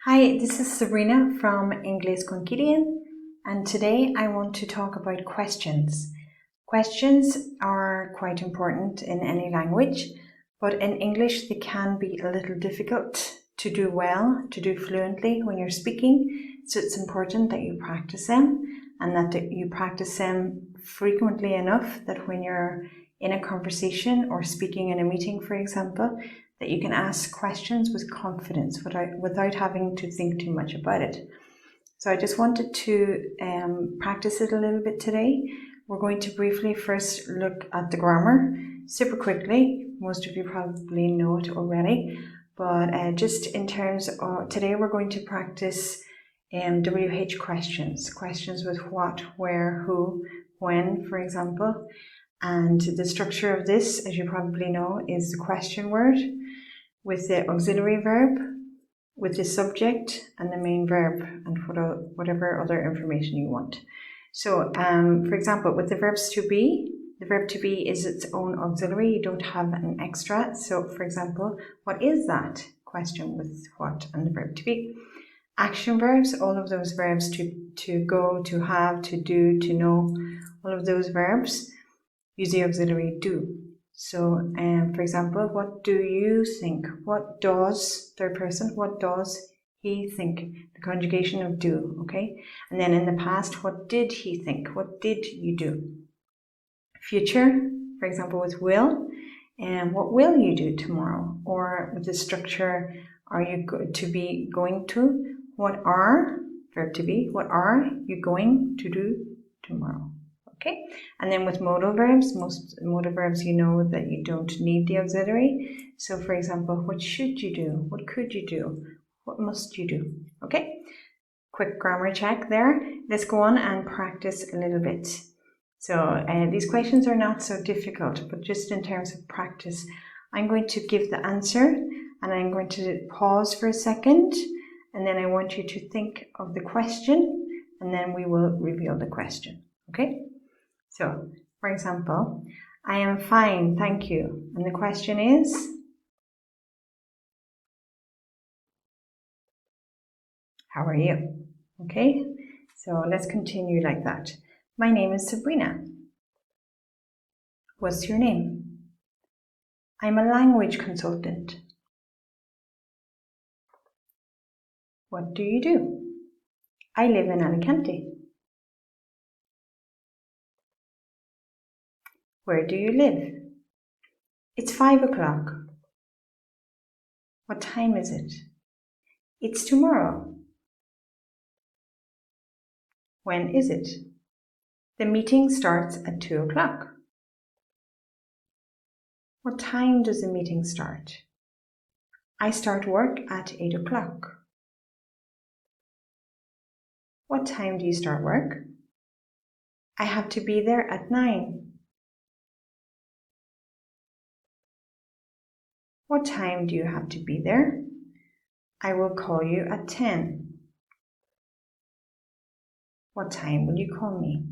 Hi, this is Sabrina from Inglés and today I want to talk about questions. Questions are quite important in any language, but in English they can be a little difficult to do well, to do fluently when you're speaking, so it's important that you practice them and that you practice them frequently enough that when you're in a conversation or speaking in a meeting, for example, that you can ask questions with confidence without having to think too much about it. So I just wanted to practice it a little bit today. We're going to briefly first look at the grammar, super quickly. Most of you probably know it already, but just in terms of today, we're going to practice WH questions with what, where, who, when, for example. And the structure of this, as you probably know, is the question word with the auxiliary verb, with the subject and the main verb, and whatever other information you want. So, for example, with the verbs to be, the verb to be is its own auxiliary. You don't have an extra. So, for example, what is that? Question with what and the verb to be. Action verbs, all of those verbs to go, to have, to do, to know, all of those verbs use the auxiliary do. So, for example, what do you think? What does, third person, what does he think? The conjugation of do, okay? And then in the past, what did he think? What did you do? Future, for example, with will, and what will you do tomorrow? Or with the structure, are you going to? What are, verb to be, what are you going to do tomorrow? Okay, and then with modal verbs, most modal verbs you know that you don't need the auxiliary. So for example, what should you do? What could you do? What must you do? Okay, quick grammar check there. Let's go on and practice a little bit. So these questions are not so difficult, but just in terms of practice, I'm going to give the answer and I'm going to pause for a second, and then I want you to think of the question, and then we will reveal the question. Okay? So, for example, I am fine, thank you. And the question is, how are you? Okay, so let's continue like that. My name is Sabrina. What's your name? I'm a language consultant. What do you do? I live in Alicante. Where do you live? It's 5 o'clock. What time is it? It's tomorrow. When is it? The meeting starts at 2 o'clock. What time does the meeting start? I start work at 8 o'clock. What time do you start work? I have to be there at 9. What time do you have to be there? I will call you at 10. What time will you call me?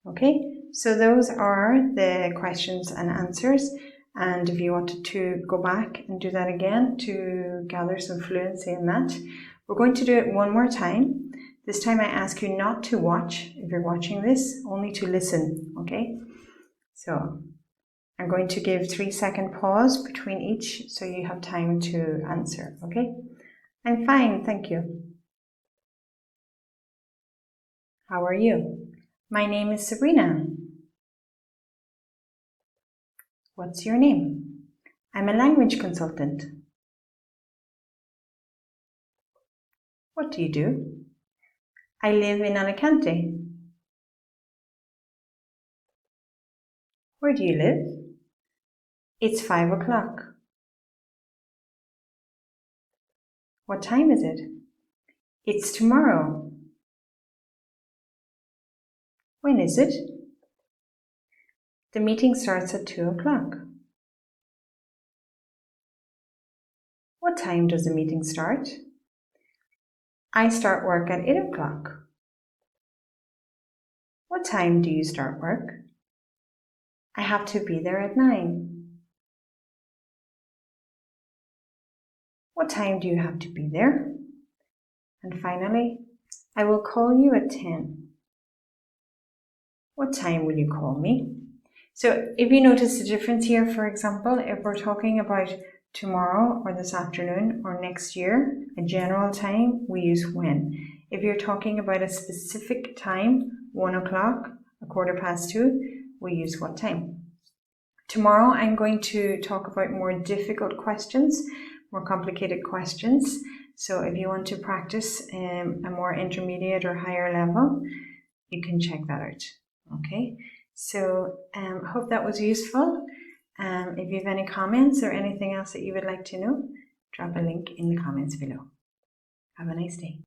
Okay, so those are the questions and answers. And if you wanted to go back and do that again to gather some fluency in that, we're going to do it one more time. This time I ask you not to watch if you're watching this, only to listen, okay? So I'm going to give 3-second pause between each so you have time to answer, okay? I'm fine, thank you. How are you? My name is Sabrina. What's your name? I'm a language consultant. What do you do? I live in Alicante. Where do you live? It's 5 o'clock. What time is it? It's tomorrow. When is it? The meeting starts at 2 o'clock. What time does the meeting start? I start work at 8 o'clock. What time do you start work? I have to be there at 9. What time do you have to be there? And finally, I will call you at 10. What time will you call me? So if you notice the difference here, for example, if we're talking about tomorrow or this afternoon or next year, a general time, we use when. If you're talking about a specific time, 1 o'clock, 2:15, we use what time. Tomorrow I'm going to talk about more difficult questions, more complicated questions. So if you want to practice a more intermediate or higher level, you can check that out. Okay, so hope that was useful. If you have any comments or anything else that you would like to know, drop a link in the comments below. Have a nice day.